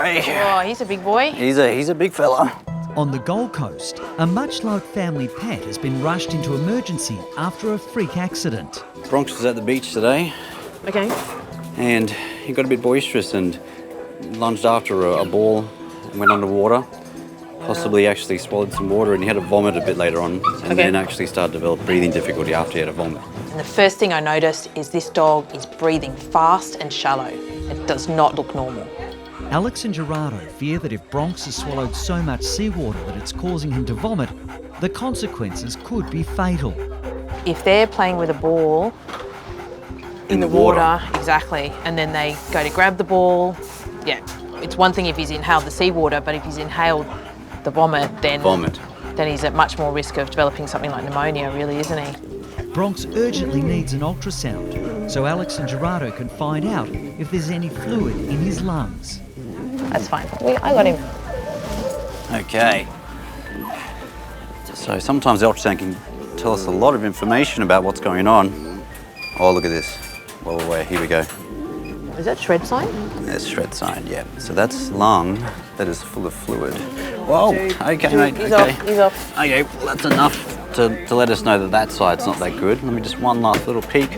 Oh, he's a big boy. He's a big fella. On the Gold Coast, a much-loved family pet has been rushed into emergency after a freak accident. Bronx was at the beach today. Okay. And he got a bit boisterous and lunged after a ball and went underwater. Possibly actually swallowed some water, and he had to vomit a bit later on, and then actually started to develop breathing difficulty after he had a vomit. And the first thing I noticed is this dog is breathing fast and shallow. It does not look normal. Alex and Gerardo fear that if Bronx has swallowed so much seawater that it's causing him to vomit, the consequences could be fatal. If they're playing with a ball in the water, exactly, and then they go to grab the ball, yeah, it's one thing if he's inhaled the seawater, but if he's inhaled the vomit, then he's at much more risk of developing something like pneumonia, really, isn't he? Bronx urgently needs an ultrasound so Alex and Gerardo can find out if there's any fluid in his lungs. That's fine. I got him. Okay. So sometimes the ultrasound can tell us a lot of information about what's going on. Oh, look at this. Well, here we go. Is that shred sign? That's shred sign, yeah. So that's lung that is full of fluid. Whoa, okay, mate, He's okay. off, he's off. Okay, well, that's enough to let us know that that side's not that good. Let me just one last little peek.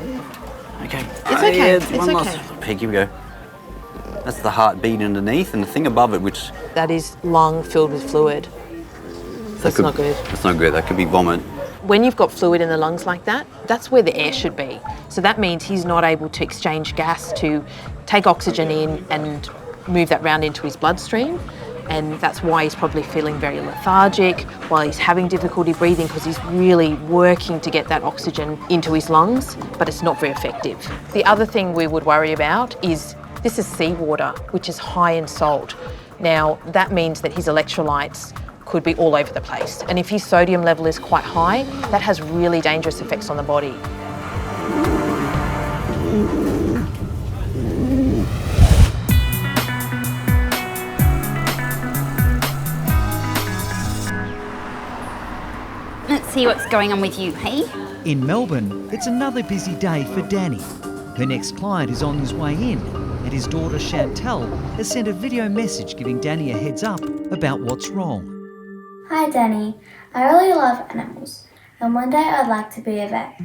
Okay. It's okay, Yeah, it's one last okay. little peek, here we go. That's the heart beating underneath, and the thing above it, which... That is lung filled with fluid. That's not good. That's not good, that could be vomit. When you've got fluid in the lungs like that, that's where the air should be. So that means he's not able to exchange gas to take oxygen in and move that round into his bloodstream. And that's why he's probably feeling very lethargic, while he's having difficulty breathing, because he's really working to get that oxygen into his lungs, but it's not very effective. The other thing we would worry about is this is seawater, which is high in salt. Now, that means that his electrolytes could be all over the place. And if his sodium level is quite high, that has really dangerous effects on the body. Let's see what's going on with you, hey? In Melbourne, it's another busy day for Danni. Her next client is on his way in, and his daughter Chantel has sent a video message giving Danni a heads up about what's wrong. Hi Danni, I really love animals, and one day I'd like to be a vet.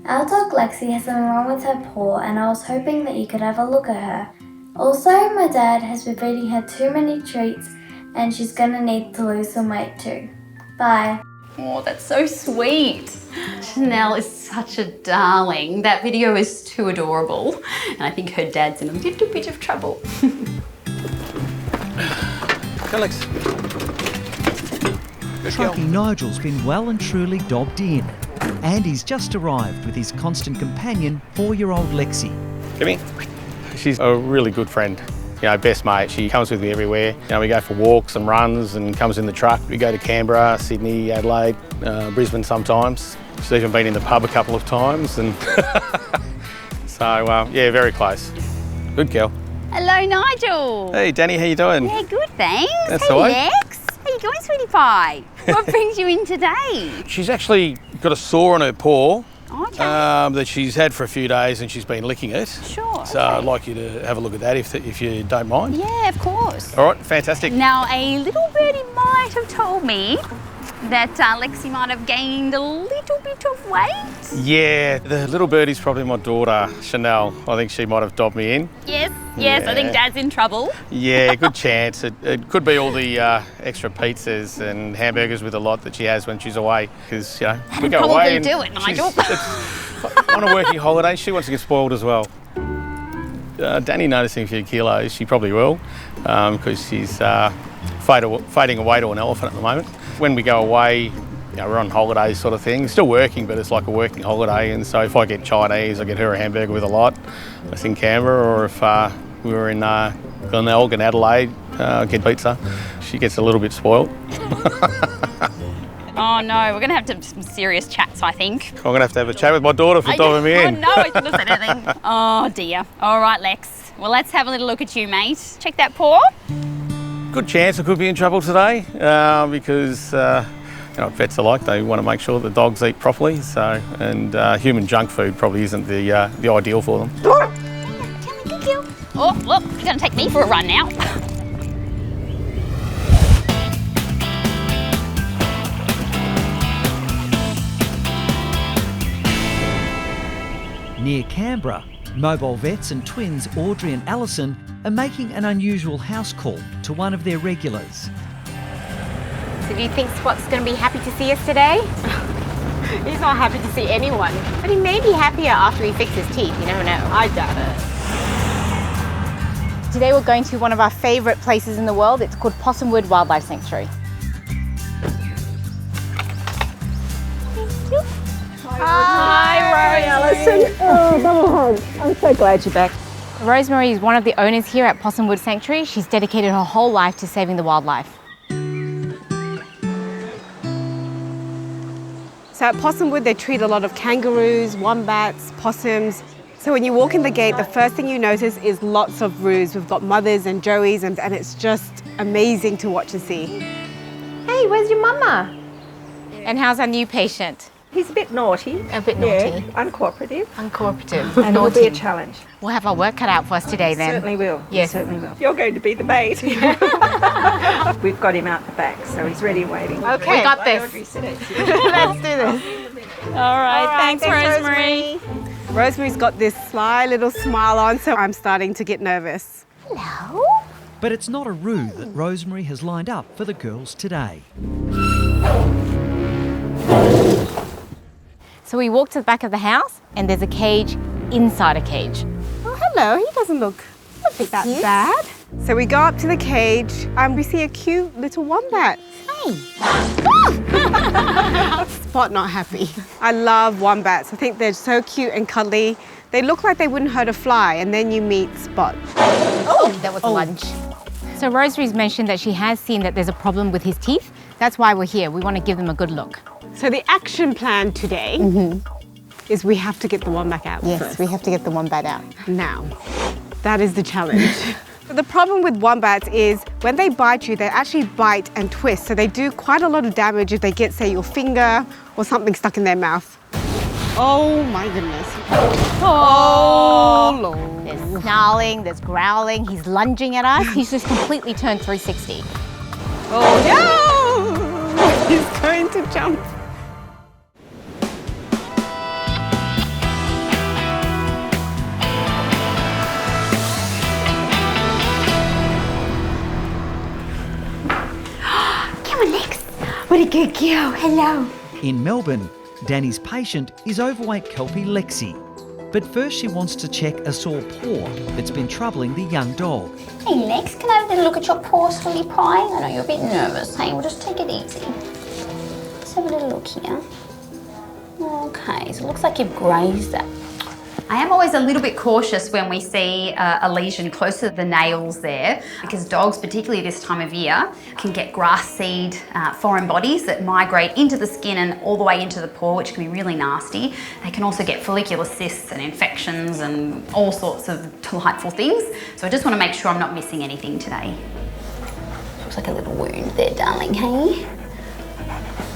Our dog Lexi has something wrong with her paw, and I was hoping that you could have a look at her. Also, my dad has been feeding her too many treats, and she's gonna need to lose some weight too. Bye. Oh, that's so sweet. Chanel is such a darling. That video is too adorable. And I think her dad's in a little bit of trouble. Alex. Truckie Nigel's been well and truly dobbed in. And he's just arrived with his constant companion, 4-year-old Lexi. Come here. She's a really good friend. You know, best mate. She comes with me everywhere. You know, we go for walks and runs and comes in the truck. We go to Canberra, Sydney, Adelaide, Brisbane sometimes. She's even been in the pub a couple of times. And so, yeah, very close. Good girl. Hello, Nigel. Hey, Danni, how you doing? Yeah, good, thanks. That's hey, all right. Lex. How you going, sweetie pie? What brings you in today? She's actually got a sore on her paw. Okay. That she's had for a few days, and she's been licking it. Sure. So I'd like you to have a look at that if you don't mind. Yeah, of course. All right, fantastic. Now, a little birdie might have told me that Lexi might have gained a little bit of weight. Yeah, the little birdie's probably my daughter, Chanel. I think she might have dobbed me in. Yes, Yeah. I think Dad's in trouble. Yeah, good chance. It could be all the extra pizzas and hamburgers with a lot that she has when she's away. Because, you know, we go Probably away and do it, Nigel. on a working holiday, she wants to get spoiled as well. Danni noticing a few kilos, she probably will, because she's fading away to an elephant at the moment. When we go away, you know, we're on holidays sort of thing. Still working, but it's like a working holiday. And so if I get Chinese, I get her a hamburger with a lot. That's in Canberra, or if we were in Glenelg in Adelaide, get pizza. She gets a little bit spoiled. Oh no, we're going to have to have some serious chats, I think. I'm going to have a chat with my daughter for dobbing me in. Oh no, I shouldn't have said anything. Oh dear. All right, Lex. Well, let's have a little look at you, mate. Check that paw. Good chance I could be in trouble today, because you know what vets are like. They want to make sure the dogs eat properly. So, and human junk food probably isn't the ideal for them. Oh, look, you're going to take me for a run now. Canberra, mobile vets and twins Audrey and Alison are making an unusual house call to one of their regulars. So do you think Spot's going to be happy to see us today? He's not happy to see anyone. But he may be happier after he fixes his teeth, you never know. I doubt it. Today we're going to one of our favourite places in the world. It's called Possumwood Wildlife Sanctuary. Hi, Alison. Oh, double hug. I'm so glad you're back. Rosemary is one of the owners here at Possumwood Sanctuary. She's dedicated her whole life to saving the wildlife. So at Possumwood, they treat a lot of kangaroos, wombats, possums. So when you walk in the gate, the first thing you notice is lots of roos. We've got mothers and joeys, and it's just amazing to watch and see. Hey, where's your mama? And how's our new patient? He's a bit naughty. A bit naughty. Yeah, uncooperative. Uncooperative. And it'll be a challenge. We'll have our work cut out for us today then. Certainly will. Yes. Certainly will. You're going to be the bait. We've got him out the back, so he's ready and waiting. Okay, we got this. Audrey said it. Let's do this. All right, thanks, Rosemary. Rosemary's got this sly little smile on, so I'm starting to get nervous. Hello? But it's not a roo that Rosemary has lined up for the girls today. So we walk to the back of the house and there's a cage inside a cage. Oh, hello. He doesn't look that bad. So we go up to the cage and we see a cute little wombat. Hey. Spot not happy. I love wombats. I think they're so cute and cuddly. They look like they wouldn't hurt a fly, and then you meet Spot. Oh, that was lunch. So Rosemary's mentioned that she has seen that there's a problem with his teeth. That's why we're here. We want to give them a good look. So the action plan today is we have to get the wombat out first. We have to get the wombat out. Now, that is the challenge. The problem with wombats is when they bite you, they actually bite and twist. So they do quite a lot of damage if they get, say, your finger or something stuck in their mouth. Oh my goodness. Oh Lord. There's snarling, there's growling, he's lunging at us. He's just completely turned 360. Oh no! He's going to jump. Come on, Lex. What a good girl. Hello. In Melbourne, Danni's patient is overweight Kelpie Lexi. But first she wants to check a sore paw that's been troubling the young dog. Hey Lex, can I have a little look at your paw slowly prying? I know you're a bit nervous. Hey, we'll just take it easy. Let's have a little look here. Okay, so it looks like you've grazed that. I am always a little bit cautious when we see a lesion close to the nails there, because dogs, particularly this time of year, can get grass seed, foreign bodies that migrate into the skin and all the way into the paw, which can be really nasty. They can also get follicular cysts and infections and all sorts of delightful things. So I just want to make sure I'm not missing anything today. Looks like a little wound there, darling, hey?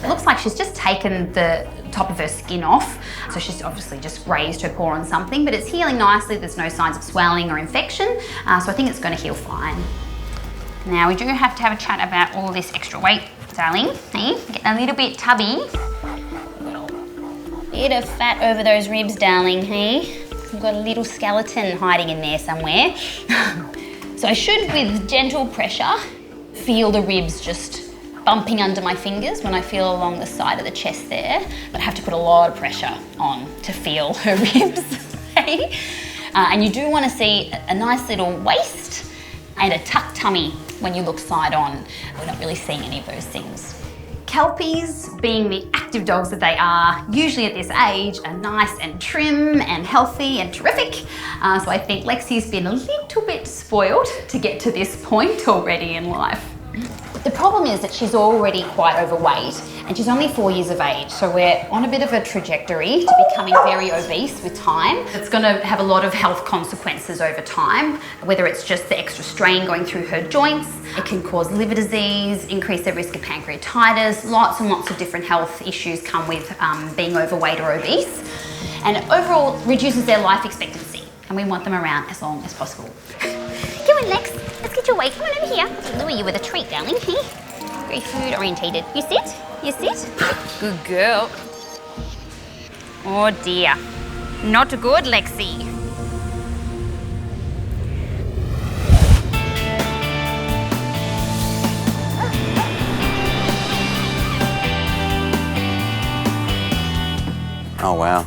It looks like she's just taken the top of her skin off. So she's obviously just grazed her paw on something, but it's healing nicely. There's no signs of swelling or infection. So I think it's going to heal fine. Now we do have to have a chat about all this extra weight, darling. Hey, getting a little bit tubby. Bit of fat over those ribs, darling, hey? You've got a little skeleton hiding in there somewhere. So I should, with gentle pressure, feel the ribs just bumping under my fingers when I feel along the side of the chest there, but I have to put a lot of pressure on to feel her ribs. Okay? And you do want to see a nice little waist and a tucked tummy when you look side on. We're not really seeing any of those things. Kelpies, being the active dogs that they are, usually at this age, are nice and trim and healthy and terrific. So I think Lexi's been a little bit spoiled to get to this point already in life. The problem is that she's already quite overweight and she's only 4 years of age, so we're on a bit of a trajectory to becoming very obese with time. It's going to have a lot of health consequences over time, whether it's just the extra strain going through her joints. It can cause liver disease, increase their risk of pancreatitis. Lots and lots of different health issues come with being overweight or obese, and overall reduces their life expectancy, and we want them around as long as possible. Come on, Lex. Let's get your weight. Come on over here. I'll lure you with a treat, darling. Hey? Very food orientated. You sit. You sit. Good girl. Oh dear. Not good, Lexi. Oh wow,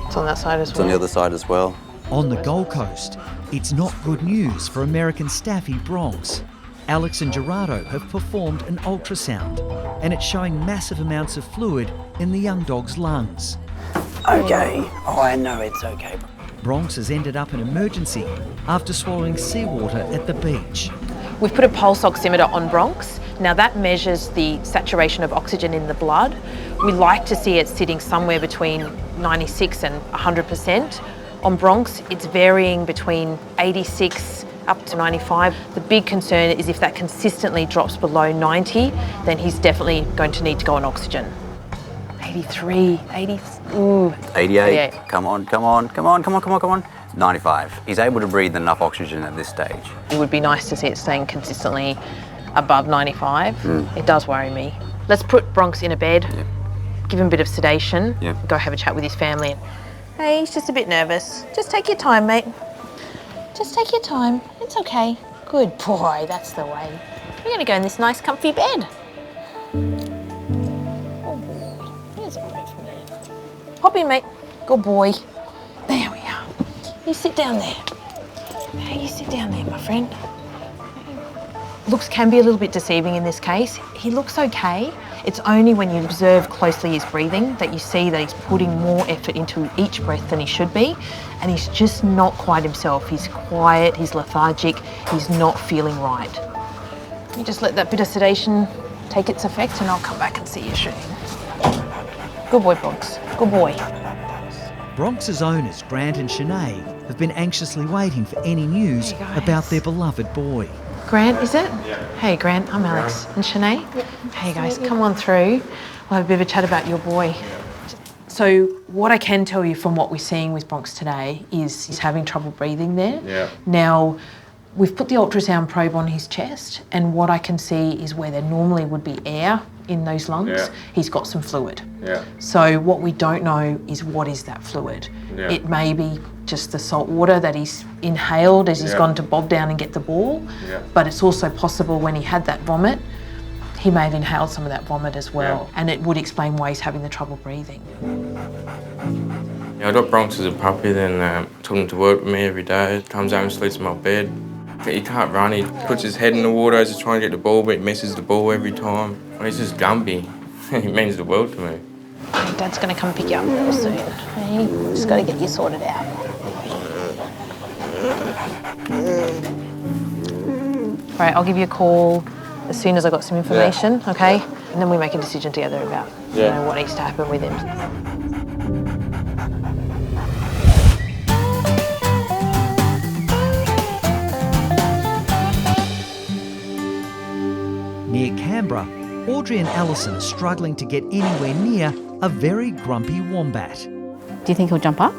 It's on that side as it's well. on the other side as well. On the Gold Coast, it's not good news for American Staffy Bronx. Alex and Gerardo have performed an ultrasound, and it's showing massive amounts of fluid in the young dog's lungs. Okay. Oh, I know it's okay. Bronx has ended up in emergency after swallowing seawater at the beach. We've put a pulse oximeter on Bronx. Now that measures the saturation of oxygen in the blood. We like to see it sitting somewhere between 96 and 100%. On Bronx, it's varying between 86 up to 95. The big concern is if that consistently drops below 90, then he's definitely going to need to go on oxygen. 83, 80, ooh. 88. Come on, come on, come on, come on, come on, come on. 95. He's able to breathe enough oxygen at this stage. It would be nice to see it staying consistently above 95. It does worry me. Let's put Bronx in a bed, give him a bit of sedation, go have a chat with his family. Hey, he's just a bit nervous. Just take your time, mate. Just take your time. It's okay. Good boy, that's the way. We're gonna go in this nice comfy bed. Oh boy, here's a bit for me. Hop in, mate. Good boy. There we are. You sit down there. Hey, you sit down there, my friend. Looks can be a little bit deceiving in this case. He looks okay. It's only when you observe closely his breathing that you see that he's putting more effort into each breath than he should be, and he's just not quite himself. He's quiet, he's lethargic, he's not feeling right. You just let that bit of sedation take its effect and I'll come back and see you soon. Good boy, Bronx. Good boy. Bronx's owners, Grant and Shanae, have been anxiously waiting for any news about their beloved boy. Grant, is it? Hey, Grant, I'm Alex. And Shanae? Hey, guys, come on through. We'll have a bit of a chat about your boy. So what I can tell you from what we're seeing with Bronx today is he's having trouble breathing there. Yeah. Now, we've put the ultrasound probe on his chest, and what I can see is where there normally would be air in those lungs, he's got some fluid. Yeah. So what we don't know is what is that fluid. Yeah. It may be just the salt water that he's inhaled as he's gone to bob down and get the ball, but it's also possible when he had that vomit, he may have inhaled some of that vomit as well, and it would explain why he's having the trouble breathing. I got Bronx as a puppy, then took him to work with me every day, comes home and sleeps in my bed. He can't run, he puts his head in the water as he's trying to get the ball, but he misses the ball every time. He's just Gumby. He means the world to me. Dad's going to come pick you up real soon. Hey, just got to get you sorted out. Right, I'll give you a call as soon as I got some information, okay? And then we make a decision together about you know, what needs to happen with him. Near Canberra, Audrey and Alison are struggling to get anywhere near a very grumpy wombat. Do you think he'll jump up?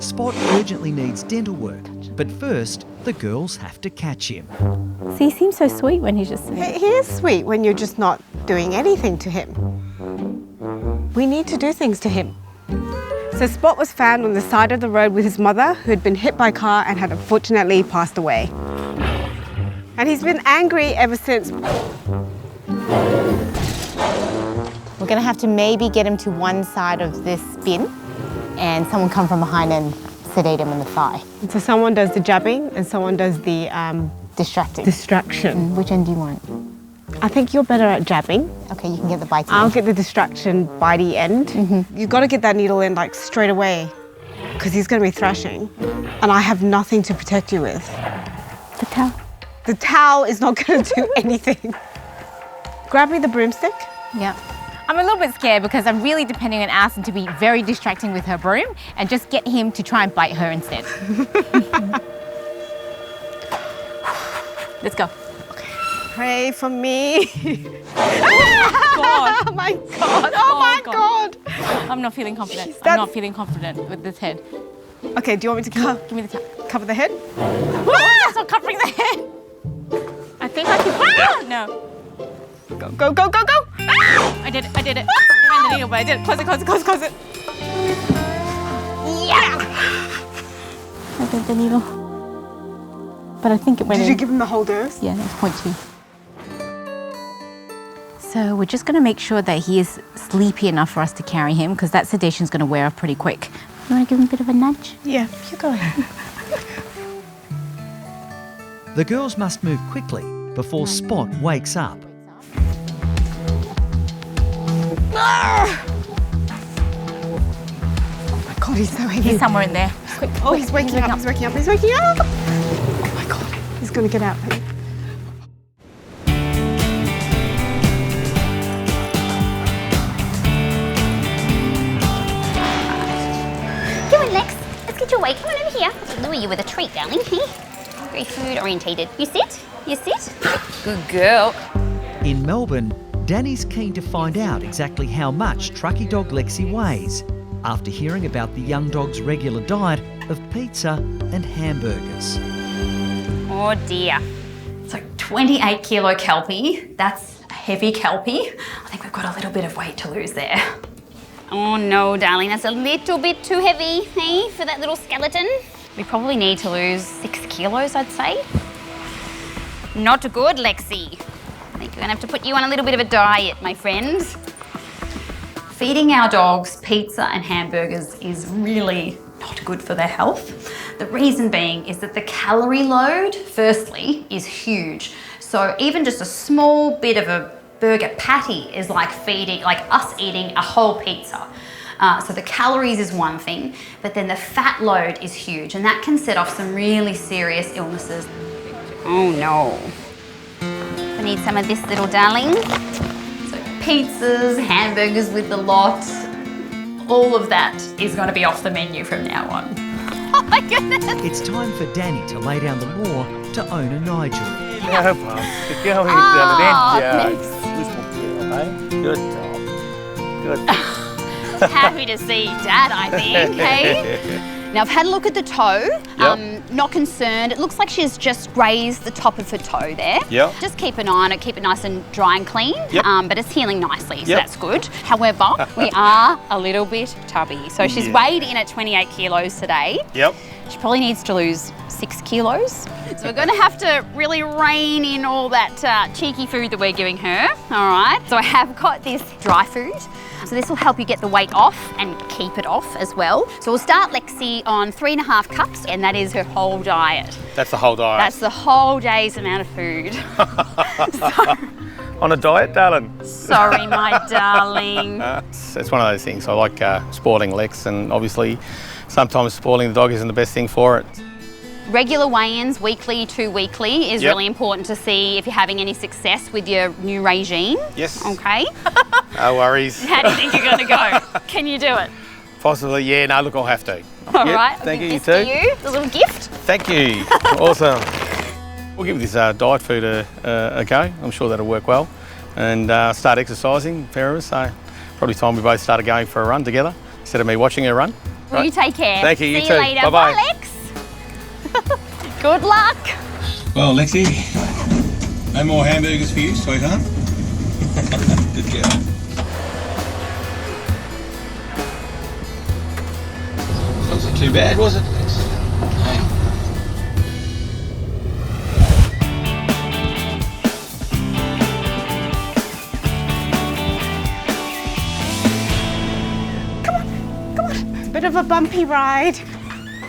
Spot urgently needs dental work, but first, the girls have to catch him. See, he seems so sweet when he's just... He is sweet when you're just not doing anything to him. We need to do things to him. So Spot was found on the side of the road with his mother, who had been hit by a car and had unfortunately passed away. And he's been angry ever since. We're going to have to maybe get him to one side of this bin and someone come from behind and sedate him in the thigh. And so someone does the jabbing and someone does the distraction. Which end do you want? I think you're better at jabbing. Okay, you can get the bitey I'll end. get the distraction bitey end. You've got to get that needle in like straight away because he's going to be thrashing and I have nothing to protect you with. The towel. The towel is not going to do anything. Grab me the broomstick. Yeah. I'm a little bit scared because I'm really depending on Alison to be very distracting with her broom and just get him to try and bite her instead. Let's go. Pray for me. God. Oh my God. Oh my God. I'm not feeling confident. That's... I'm not feeling confident with this head. Okay, do you want me to Give me the towel. cover the head? That's not covering the head. I think I can. No. Go, go, go, go, go. I did it. I did it. I ran the needle, but I did it. Close it, close it, close it, close it. Yeah. I don't the needle. But I think it went Did in. you give him the whole dose? Yeah, that's 0.2. So we're just going to make sure that he is sleepy enough for us to carry him, because that sedation is going to wear off pretty quick. You want to give him a bit of a nudge? Yeah, you go ahead. The girls must move quickly before Spot wakes up. Oh my God, he's so heavy. He's somewhere in there. Quick. Oh, he's waking up. He's waking up. He's waking up. Oh my God, he's going to get out. Come on, Lex. Let's get you awake. Come on over here. I'll lure you with a treat, darling. Hey? Very food orientated. You sit. You sit. Good girl. In Melbourne, Danni's keen to find out exactly how much trucky dog Lexi weighs after hearing about the young dog's regular diet of pizza and hamburgers. Oh dear. So 28 kilo kelpie. That's a heavy kelpie. I think we've got a little bit of weight to lose there. Oh no, darling, that's a little bit too heavy, hey, for that little skeleton. We probably need to lose 6 kilos, I'd say. Not good, Lexi. I think we're gonna have to put you on a little bit of a diet, my friend. Feeding our dogs pizza and hamburgers is really not good for their health. The reason being is that the calorie load, firstly, is huge. So even just a small bit of a burger patty is like us eating a whole pizza. So the calories is one thing, but then the fat load is huge, and that can set off some really serious illnesses. Oh no. I need some of this, little darling. So pizzas, hamburgers with the lot, all of that is going to be off the menu from now on. Oh my goodness. It's time for Danni to lay down the law to own a Nigel. No, Pop. Good going, darling. Good job. Good. Happy to see Dad, I think, hey? Now, I've had a look at the toe. Not concerned. It looks like she's just grazed the top of her toe there. Yep. Just keep an eye on it, keep it nice and dry and clean. Yep. But it's healing nicely, so that's good. However, we are a little bit tubby. So she's weighed in at 28 kilos today. Yep. She probably needs to lose 6 kilos. So we're going to have to really rein in all that cheeky food that we're giving her, all right? So I have got this dry food. So this will help you get the weight off and keep it off as well. So we'll start Lexi on 3.5 cups, and that is her whole diet. That's the whole diet. That's the whole day's amount of food. On a diet, darling? Sorry, my darling. It's one of those things. I like spoiling Lex, and obviously sometimes spoiling the dog isn't the best thing for it. Regular weigh-ins, weekly to weekly, is really important to see if you're having any success with your new regime. Yes. Okay. No worries. How do you think you're going to go? Can you do it? Possibly, yeah. No, look, I'll have to. All right. Thank you, you too. A little gift. Thank you. Awesome. We'll give this diet food a go. I'm sure that'll work well. And start exercising, fair of us. So probably time we both started going for a run together instead of me watching her run. Well, you take care. Thank you. You See too. you later. Bye-bye. Bye, Lex. Good luck. Well, Lexi, no more hamburgers for you, sweetheart. Good girl. Wasn't too bad, was it, Lex? Hey. It's a bit of a bumpy ride.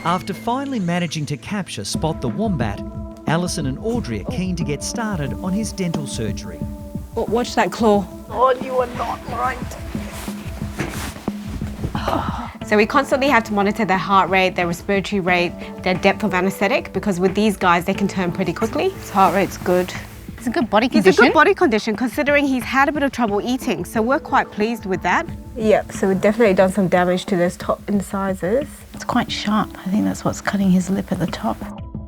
After finally managing to capture Spot the Wombat, Alison and Audrey are keen to get started on his dental surgery. Oh, watch that claw. Oh, you are not right. So we constantly have to monitor their heart rate, their respiratory rate, their depth of anaesthetic, because with these guys, they can turn pretty quickly. His heart rate's good. It's a good body condition. He's a good body condition considering he's had a bit of trouble eating, so we're quite pleased with that. Yep, so we've definitely done some damage to those top incisors. It's quite sharp. I think that's what's cutting his lip at the top.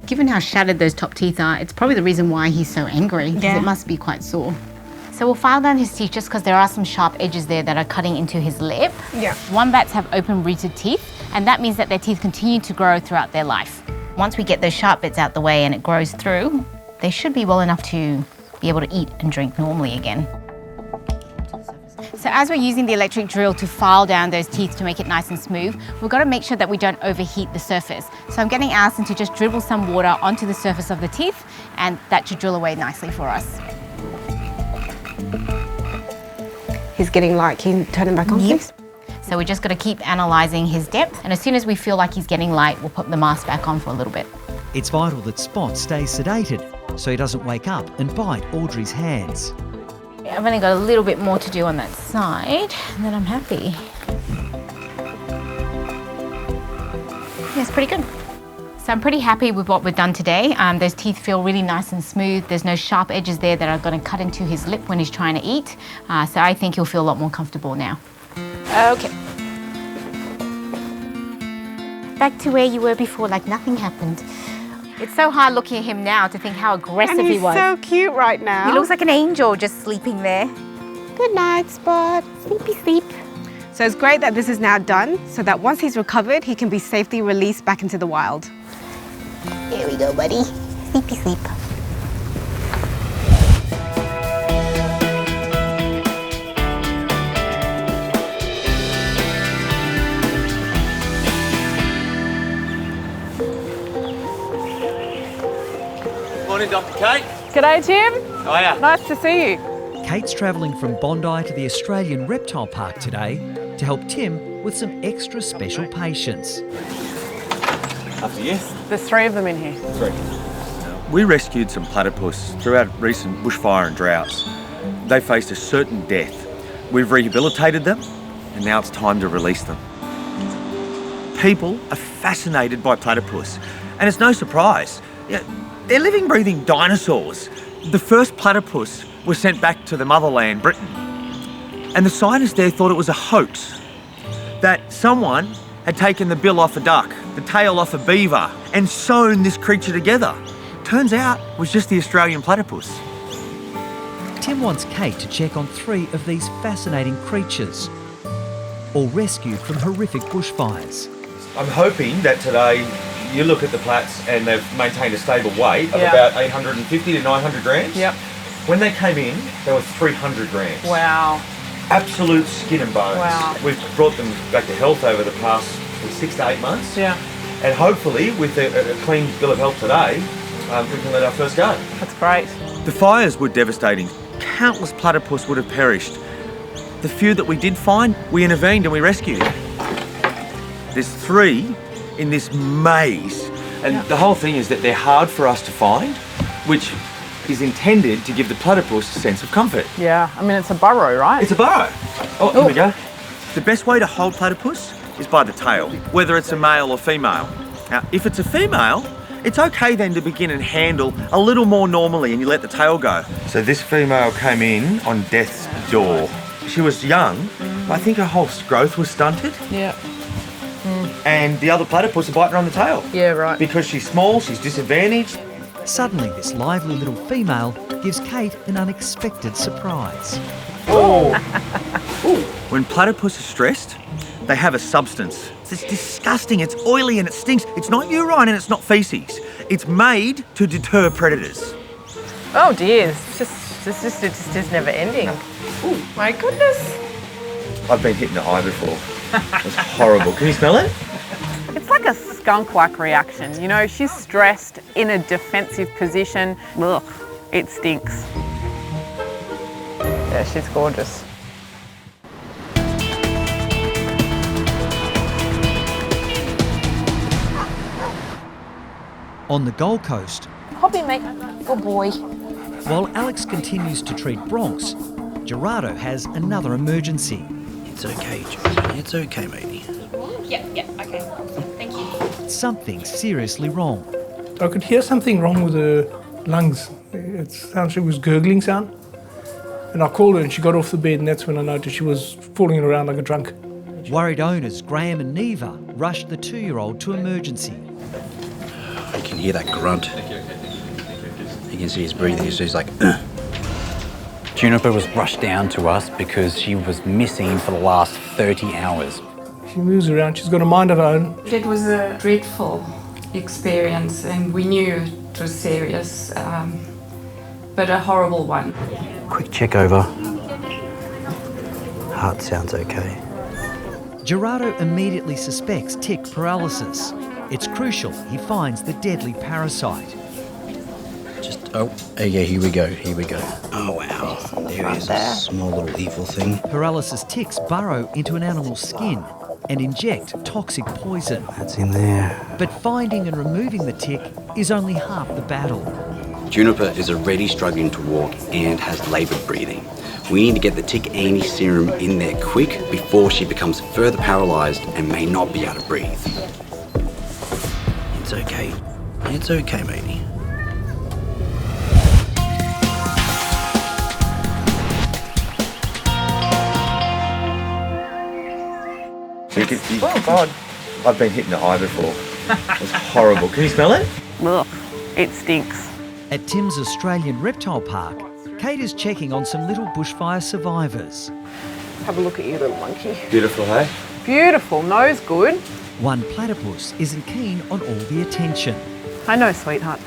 Given how shattered those top teeth are, it's probably the reason why he's so angry, because it must be quite sore. So we'll file down his teeth just because there are some sharp edges there that are cutting into his lip. Yeah. Wombats have open-rooted teeth, and that means that their teeth continue to grow throughout their life. Once we get those sharp bits out the way and it grows through, they should be well enough to be able to eat and drink normally again. So as we're using the electric drill to file down those teeth to make it nice and smooth, we've got to make sure that we don't overheat the surface. So I'm getting Alison to just dribble some water onto the surface of the teeth, and that should drill away nicely for us. He's getting light. Can you turn him back on, please? So we're just going to keep analysing his depth, and as soon as we feel like he's getting light, we'll put the mask back on for a little bit. It's vital that Spot stays sedated so he doesn't wake up and bite Audrey's hands. I've only got a little bit more to do on that side, and then I'm happy. Yeah, it's pretty good. So I'm pretty happy with what we've done today. Those teeth feel really nice and smooth. There's no sharp edges there that are going to cut into his lip when he's trying to eat. So I think he'll feel a lot more comfortable now. Okay. Back to where you were before, like nothing happened. It's so hard looking at him now to think how aggressive he was. And he's so cute right now. He looks like an angel just sleeping there. Good night, Spot. Sleepy sleep. So it's great that this is now done, so that once he's recovered, he can be safely released back into the wild. Here we go, buddy. Sleepy sleep. Morning, Dr. Kate. G'day, Tim. How are ya? Nice to see you. Kate's travelling from Bondi to the Australian Reptile Park today to help Tim with some extra special patients. After you. There's 3 of them in here. 3. We rescued some platypus throughout recent bushfire and droughts. They faced a certain death. We've rehabilitated them, and now it's time to release them. People are fascinated by platypus, and it's no surprise. They're living, breathing dinosaurs. The first platypus was sent back to the motherland, Britain, and the scientists there thought it was a hoax, that someone had taken the bill off a duck, the tail off a beaver, and sewn this creature together. Turns out it was just the Australian platypus. Tim wants Kate to check on 3 of these fascinating creatures, all rescued from horrific bushfires. I'm hoping that today you look at the plats and they've maintained a stable weight of about 850 to 900 grams. Yep. When they came in, they were 300 grams. Wow. Absolute skin and bones. Wow. We've brought them back to health over the past 6 to 8 months. Yeah. And hopefully, with a clean bill of health today, we can let our first go. That's great. The fires were devastating. Countless platypus would have perished. The few that we did find, we intervened and we rescued. There's 3 in this maze. And the whole thing is that they're hard for us to find, which is intended to give the platypus a sense of comfort. Yeah, I mean, it's a burrow, right? It's a burrow. Oh, here we go. The best way to hold platypus is by the tail, whether it's a male or female. Now, if it's a female, it's okay then to begin and handle a little more normally and you let the tail go. So this female came in on death's door. She was young, but I think her whole growth was stunted. Yeah. And the other platypus are biting her on the tail. Yeah, right. Because she's small, she's disadvantaged. Suddenly, this lively little female gives Kate an unexpected surprise. Oh! When platypus are stressed, they have a substance. It's disgusting, it's oily and it stinks. It's not urine and it's not feces. It's made to deter predators. Oh dear, it's just never ending. Oh my goodness. I've been hit in the eye before. It's horrible. Can you smell it? It's like a skunk-like reaction. You know, she's stressed in a defensive position. Ugh, it stinks. Yeah, she's gorgeous. On the Gold Coast, Hobby, mate. Good boy. while Alex continues to treat Bronx, Gerardo has another emergency. It's okay, Josie. It's okay, matey. Yeah, okay. Thank you. Something's seriously wrong. I could hear something wrong with her lungs. It sounded like it was gurgling sound. And I called her and she got off the bed and that's when I noticed she was falling around like a drunk. Worried owners Graham and Neva rushed the 2-year-old to emergency. You can hear that grunt. You can see his breathing. So he's like, Juniper was rushed down to us because she was missing for the last 30 hours. She moves around. She's got a mind of her own. It was a dreadful experience and we knew it was serious, but a horrible one. quick check over. heart sounds okay. Gerardo immediately suspects tick paralysis. It's crucial he finds the deadly parasite. Oh, yeah, here we go. Oh, wow. There is a small little evil thing. Paralysis ticks burrow into an animal's skin and inject toxic poison. That's in there. But finding and removing the tick is only half the battle. Juniper is already struggling to walk and has laboured breathing. We need to get the tick anti-serum in there quick before she becomes further paralysed and may not be able to breathe. It's okay. It's okay, matey. Oh, God. I've been hit in the eye before. It's horrible. Can you smell it? Ugh, it stinks. At Tim's Australian Reptile Park, Kate is checking on some little bushfire survivors. Have a look at you, little monkey. Beautiful, hey? Beautiful, nose good. One platypus isn't keen on all the attention. I know, sweetheart.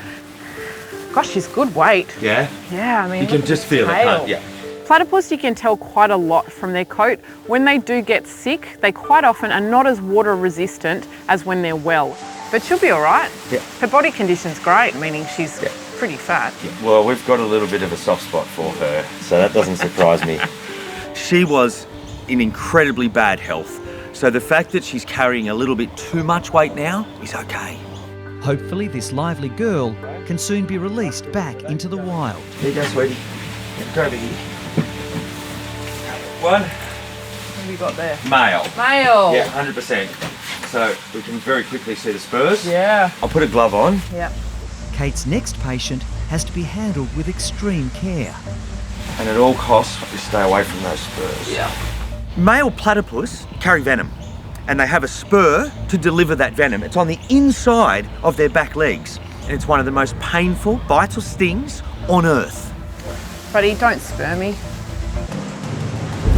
Gosh, she's good weight. Yeah? Yeah, I mean, You can look at just this feel it, tail. can't you? Platypus, you can tell quite a lot from their coat. When they do get sick, they quite often are not as water resistant as when they're well. But she'll be all right. Yeah. Her body condition's great, meaning she's pretty fat. Yeah. Well, we've got a little bit of a soft spot for her, so that doesn't surprise me. She was in incredibly bad health, so the fact that she's carrying a little bit too much weight now is okay. Hopefully this lively girl can soon be released back into the wild. Here you go, sweetie. Go over here. One. What have you got there? Male. Male. Yeah, 100%. So we can very quickly see the spurs. Yeah. I'll put a glove on. Yep. Kate's next patient has to be handled with extreme care. And at all costs, we stay away from those spurs. Yeah. Male platypus carry venom, and they have a spur to deliver that venom. It's on the inside of their back legs, and it's one of the most painful bites or stings on Earth. Buddy, don't spur me.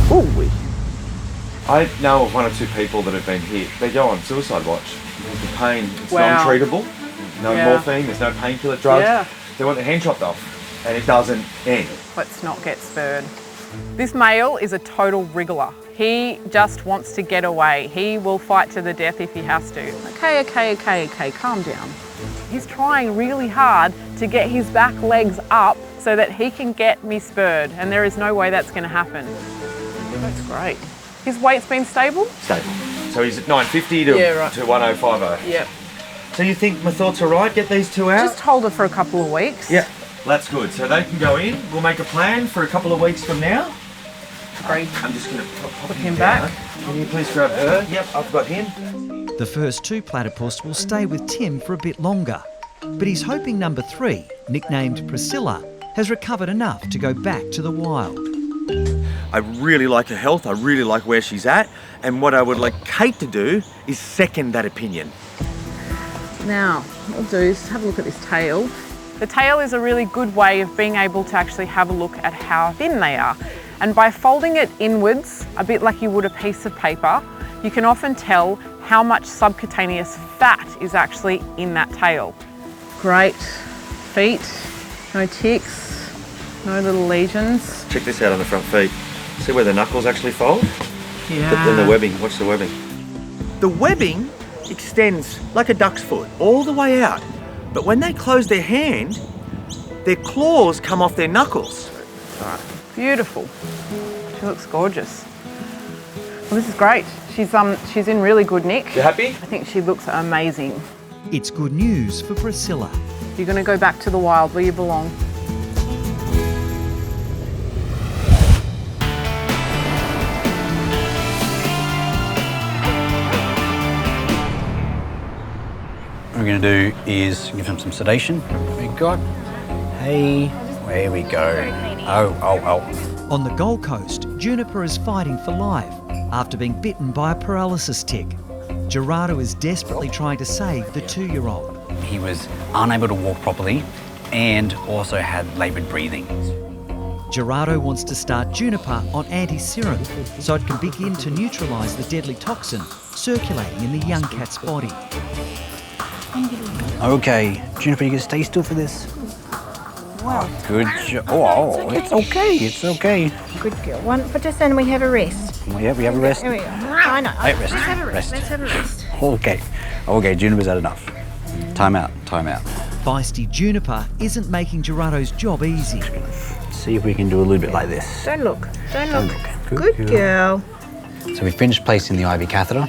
Ooh. I know of 1 or 2 people that have been hit. They go on suicide watch. The pain, it's Wow. non-treatable. No Yeah. morphine, there's no painkiller drugs. Yeah. They want their hand chopped off, and it doesn't end. Let's not get spurred. This male is a total wriggler. He just wants to get away. He will fight to the death if he has to. Okay, calm down. He's trying really hard to get his back legs up so that he can get me spurred, and there is no way that's going to happen. That's great. His weight's been stable? Stable. So he's at 950 to, Yeah, right. to 1050. Yep. So you think my thoughts are right? Get these 2 out? Just hold it for a couple of weeks. Yeah, that's good. So they can go in. We'll make a plan for a couple of weeks from now. Great. I'm just going to pop him down. back. Can you please grab her? Yep, I've got him. The first 2 platypus will stay with Tim for a bit longer, but he's hoping number 3, nicknamed Priscilla, has recovered enough to go back to the wild. I really like her health. I really like where she's at. And what I would like Kate to do is second that opinion. Now, what we'll do is have a look at this tail. The tail is a really good way of being able to actually have a look at how thin they are. And by folding it inwards, a bit like you would a piece of paper, you can often tell how much subcutaneous fat is actually in that tail. Great. Feet, no ticks, no little lesions. Check this out on the front feet. See where the knuckles actually fold? Yeah. Then the webbing. Watch the webbing. The webbing extends like a duck's foot all the way out. But when they close their hand, their claws come off their knuckles. All right. Beautiful. She looks gorgeous. Well, this is great. She's in really good nick. You happy? I think she looks amazing. It's good news for Priscilla. You're going to go back to the wild where you belong. What we're going to do is give him some sedation. We got, hey, there we go. Oh. On the Gold Coast, Juniper is fighting for life after being bitten by a paralysis tick. Gerardo is desperately trying to save the 2-year-old. He was unable to walk properly and also had laboured breathing. Gerardo wants to start Juniper on anti-serum so it can begin to neutralise the deadly toxin circulating in the young cat's body. Okay, Juniper, you can stay still for this. well. Good job. Oh, it's okay. It's okay. Good girl. One, but just then we have a rest. Well, yeah, we have a rest. There we go. I know. Hey, rest. Let's have a rest. Let's have a rest. Okay. Okay, Juniper's had enough. Time out. Time out. Feisty Juniper isn't making Gerardo's job easy. See if we can do a little bit like this. Don't look. Don't look. Good girl. So we finished placing the IV catheter.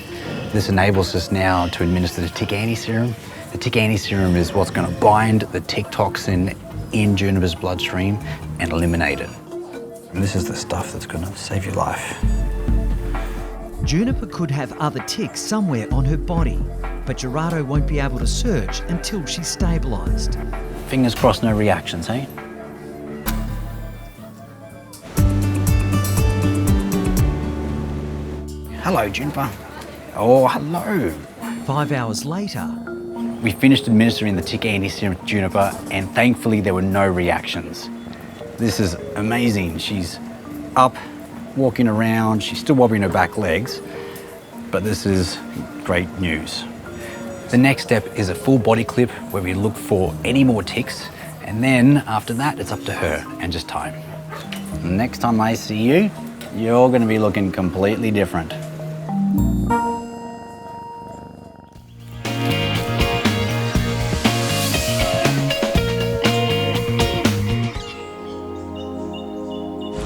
This enables us now to administer the tick anti-serum. The tick anti-serum is what's going to bind the tick toxin in Juniper's bloodstream and eliminate it. And this is the stuff that's going to save your life. Juniper could have other ticks somewhere on her body, but Gerardo won't be able to search until she's stabilised. Fingers crossed, no reactions, hey? Hello, Juniper. Oh, hello. 5 hours later, we finished administering the tick anti-serum to Juniper, and thankfully there were no reactions. This is amazing. She's up, walking around. She's still wobbling her back legs, but this is great news. The next step is a full body clip where we look for any more ticks, and then after that, it's up to her and just time. Next time I see you, you're going to be looking completely different.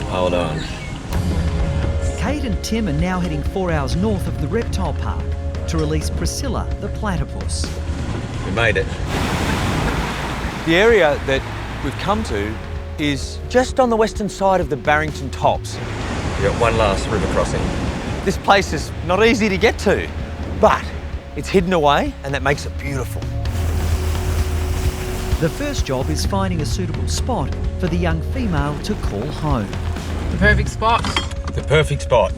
Hold on. Kate and Tim are now heading 4 hours north of the reptile park to release Priscilla, the platypus. We made it. The area that we've come to is just on the western side of the Barrington Tops. We've got one last river crossing. This place is not easy to get to, but it's hidden away and that makes it beautiful. The first job is finding a suitable spot for the young female to call home. The perfect spot. The perfect spot.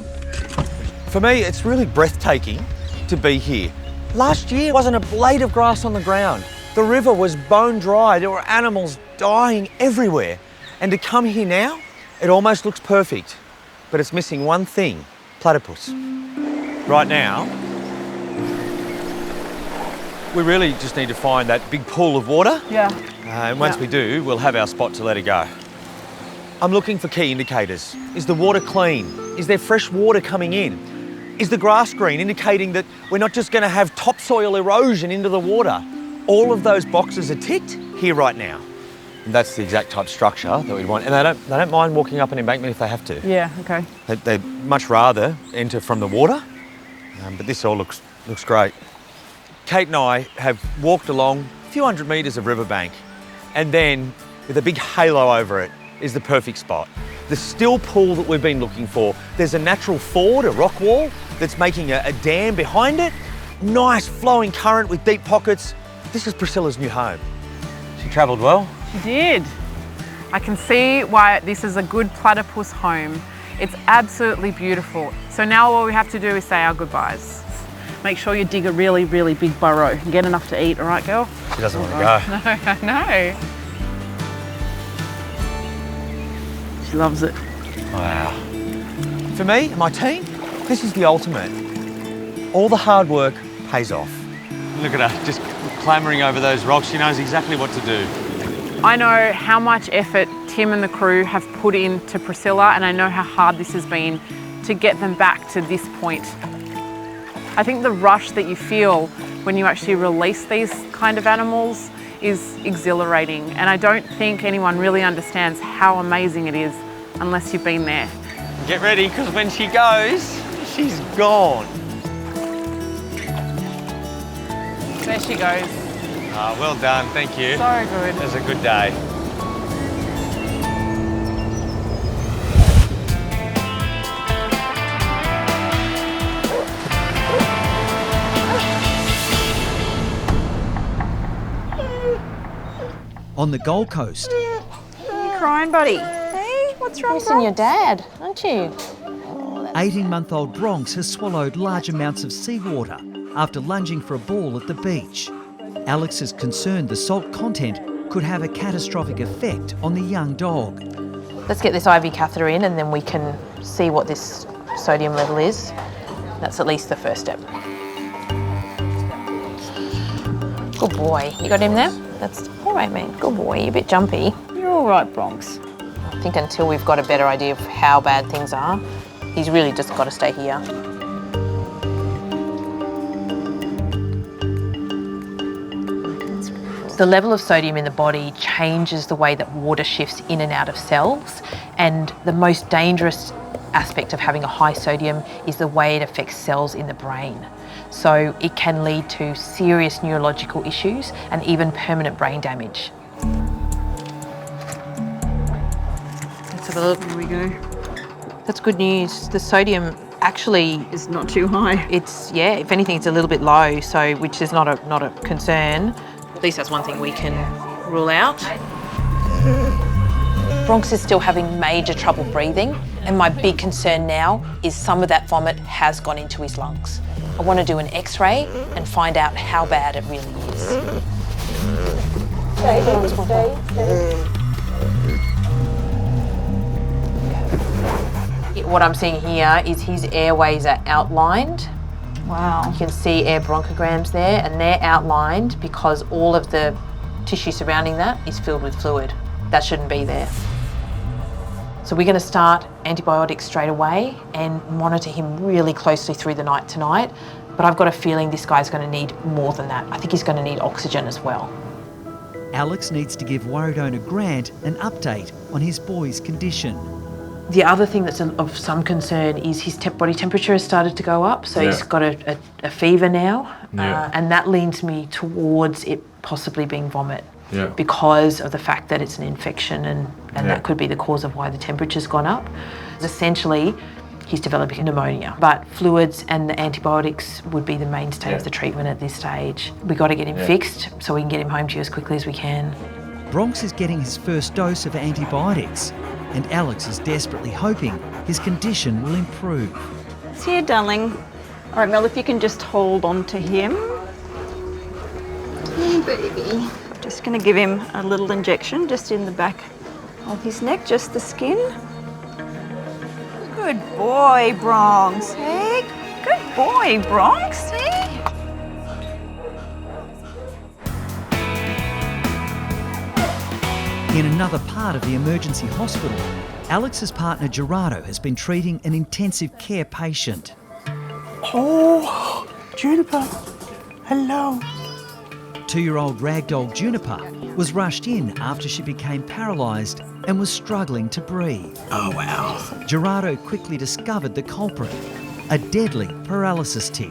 For me, it's really breathtaking to be here. Last year wasn't a blade of grass on the ground. The river was bone dry. There were animals dying everywhere. And to come here now, it almost looks perfect. But it's missing one thing, platypus. Right now, we really just need to find that big pool of water. Yeah. And once we do, we'll have our spot to let her go. I'm looking for key indicators. Is the water clean? Is there fresh water coming in? Is the grass green, indicating that we're not just going to have topsoil erosion into the water? All of those boxes are ticked here right now. And that's the exact type of structure that we'd want. And they don't mind walking up an embankment if they have to. Yeah, okay. They'd much rather enter from the water, but this all looks great. Kate and I have walked along a few hundred metres of riverbank, and then with a big halo over it is the perfect spot. The still pool that we've been looking for. There's a natural ford, a rock wall, that's making a dam behind it. Nice flowing current with deep pockets. This is Priscilla's new home. She travelled well. She did. I can see why this is a good platypus home. It's absolutely beautiful. So now all we have to do is say our goodbyes. Make sure you dig a really, really big burrow and get enough to eat, all right, girl? She doesn't want to go. No, I know. She loves it. Wow. For me and my team, this is the ultimate. All the hard work pays off. Look at her, just clambering over those rocks. She knows exactly what to do. I know how much effort Tim and the crew have put into Priscilla, and I know how hard this has been to get them back to this point. I think the rush that you feel when you actually release these kind of animals is exhilarating, and I don't think anyone really understands how amazing it is unless you've been there. Get ready, because when she goes, she's gone. There she goes. Oh, well done, thank you. So good. It was a good day. On the Gold Coast, You crying, buddy? Hey, what's wrong? Missing your dad, aren't you? 18-month-old Bronx has swallowed large amounts of seawater after lunging for a ball at the beach. Alex is concerned the salt content could have a catastrophic effect on the young dog. Let's get this IV catheter in and then we can see what this sodium level is. That's at least the first step. Good boy. You got him there? That's all right, man. Good boy. You're a bit jumpy. You're all all right, Bronx? I think until we've got a better idea of how bad things are, he's really just got to stay here. The level of sodium in the body changes the way that water shifts in and out of cells, and the most dangerous aspect of having a high sodium is the way it affects cells in the brain. So it can lead to serious neurological issues and even permanent brain damage. Let's have a look. Here we go. That's good news. The sodium actually is not too high. It's, yeah, if anything, it's a little bit low, so which is not a concern. At least that's one thing we can rule out. Bronx is still having major trouble breathing, and my big concern now is some of that vomit has gone into his lungs. I want to do an X-ray and find out how bad it really is. What I'm seeing here is his airways are outlined. Wow. You can see air bronchograms there, and they're outlined because all of the tissue surrounding that is filled with fluid. That shouldn't be there. So we're going to start antibiotics straight away and monitor him really closely through the night tonight. But I've got a feeling this guy's going to need more than that. I think he's going to need oxygen as well. Alex needs to give worried owner Grant an update on his boy's condition. The other thing that's of some concern is his body temperature has started to go up, so he's got a fever now, and that leans me towards it possibly being vomit because of the fact that it's an infection and that could be the cause of why the temperature's gone up. Essentially, he's developing pneumonia, but fluids and the antibiotics would be the mainstay of the treatment at this stage. We've got to get him fixed so we can get him home to you as quickly as we can. Bronx is getting his first dose of antibiotics, and Alex is desperately hoping his condition will improve. It's here, darling. All right, Mel, if you can just hold on to him. Hey, baby. Just going to give him a little injection just in the back of his neck, just the skin. Good boy, Bronx. Hey, good boy, Bronx. Hey. In another part of the emergency hospital, Alex's partner Gerardo has been treating an intensive care patient. Oh, Juniper, hello. 2-year-old ragdoll Juniper was rushed in after she became paralysed and was struggling to breathe. Oh, wow. Gerardo quickly discovered the culprit, a deadly paralysis tick.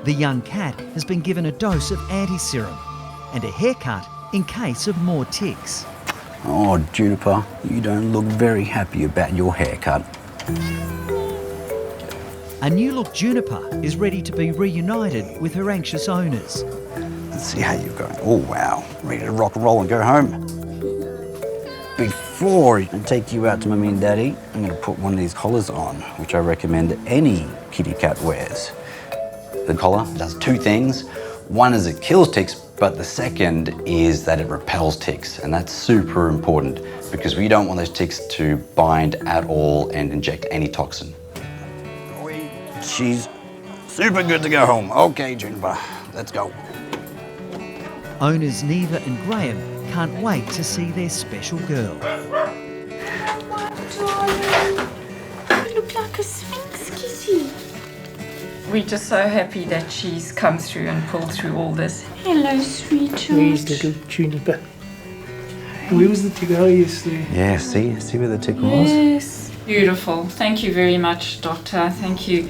The young cat has been given a dose of anti-serum and a haircut in case of more ticks. Oh, Juniper, you don't look very happy about your haircut. A new-look Juniper is ready to be reunited with her anxious owners. Let's see how you're going. Oh, wow. Ready to rock and roll and go home. Before I take you out to Mummy and Daddy, I'm going to put one of these collars on, which I recommend any kitty cat wears. The collar does two things. One is it kills ticks, but the second is that it repels ticks, and that's super important because we don't want those ticks to bind at all and inject any toxin. She's super good to go home. Okay, Juniper, let's go. Owners Neva and Graham can't wait to see their special girl. You look like a Sphinx kitty. We're just so happy that she's come through and pulled through all this. Hello, sweetheart. Where's little Juniper? Where was the tickle yesterday? Yeah, see where the tickle was? Yes. Beautiful. Thank you very much, Doctor. Thank you.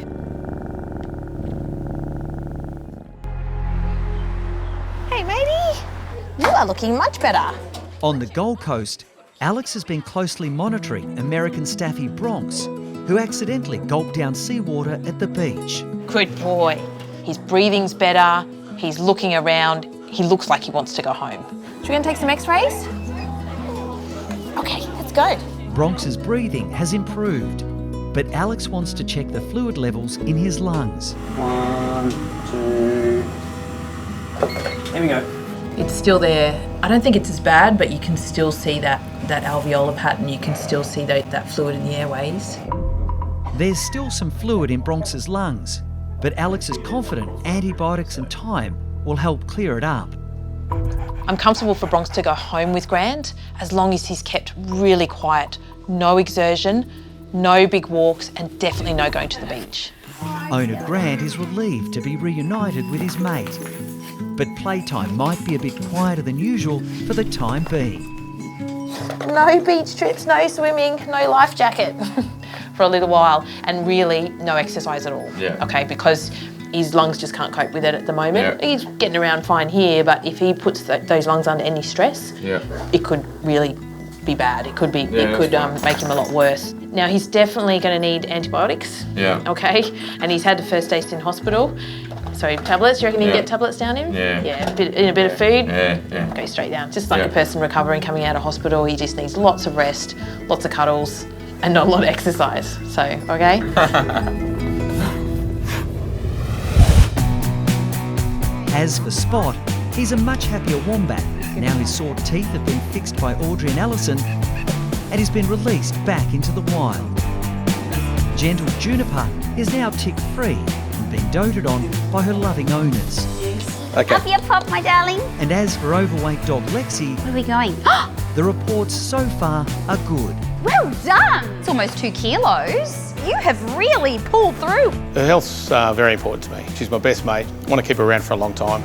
Hey, matey. You are looking much better. On the Gold Coast, Alex has been closely monitoring American Staffy Bronx, who accidentally gulped down seawater at the beach. Good boy. His breathing's better. He's looking around. He looks like he wants to go home. Should we go and take some x-rays? Okay, let's go. Bronx's breathing has improved, but Alex wants to check the fluid levels in his lungs. 1, 2. Here we go. It's still there. I don't think it's as bad, but you can still see that alveolar pattern. You can still see that fluid in the airways. There's still some fluid in Bronx's lungs, but Alex is confident antibiotics and time will help clear it up. I'm comfortable for Bronx to go home with Grant as long as he's kept really quiet. No exertion, no big walks, and definitely no going to the beach. Owner Grant is relieved to be reunited with his mate, but playtime might be a bit quieter than usual for the time being. No beach trips, no swimming, no life jacket for a little while, and really no exercise at all. Yeah. Okay, because his lungs just can't cope with it at the moment. Yeah. He's getting around fine here, but if he puts those lungs under any stress, it could really be bad. It could be. It could make him a lot worse. Now he's definitely going to need antibiotics. Yeah. Okay, and he's had the first taste in hospital. So tablets, you reckon you can get tablets down him? Yeah. Yeah, a bit of food, go straight down. Just like a person recovering, coming out of hospital, he just needs lots of rest, lots of cuddles, and not a lot of exercise. So, okay? As for Spot, he's a much happier wombat. Now his sore teeth have been fixed by Audrey and Alison, and he's been released back into the wild. Gentle Juniper is now tick-free, being doted on by her loving owners. Okay. Up your pop, my darling. And as for overweight dog Lexi, where are we going? The reports so far are good. Well done! It's almost 2 kilos. You have really pulled through. Her health's very important to me. She's my best mate. I want to keep her around for a long time.